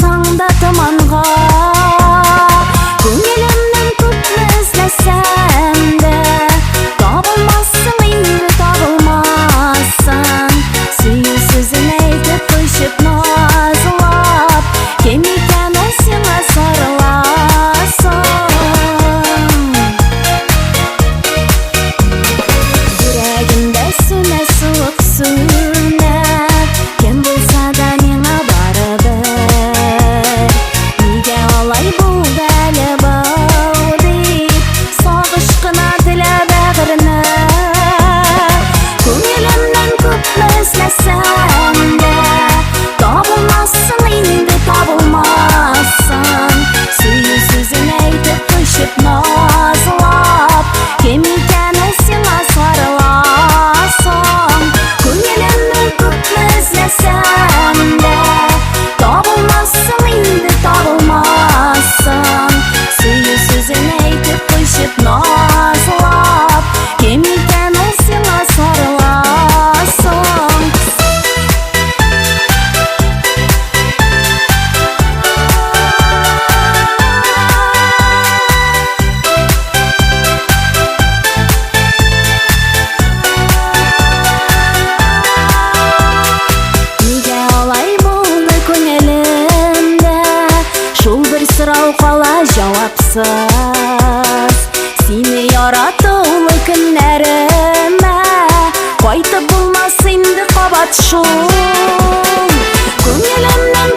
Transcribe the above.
барсаң да томанға, көңілімнің күпні іздесәм де, табылмассың инде табылмассың. Сүйүү сөзін айтып қойшып назылап, кем екені сеңа сарыласың. Жүрегімде сөне суық сөніп, кем болса да меңа барыбір. Нигә алай булды әлі бұл деп, сағыш қына тілеп бәғірні. Көңілімнен күпні іздесәм де, табылмассың инде табылмассың. Сүйүү сөзін айтып қойшып назылап, кем екені сеңа сарыласың. Көңілімнің күпні іздесәм де, табылмассың инде табылмассың. Сүйүү сөзін айтып қойшып назылап, кем екені сеңа сарыласың. Нигә алай булды көңелемдә, шул бер сорау кала җавапсыз. Сине яратулы көннәремә кайтып булмас инде кабат шул. Күңелемнән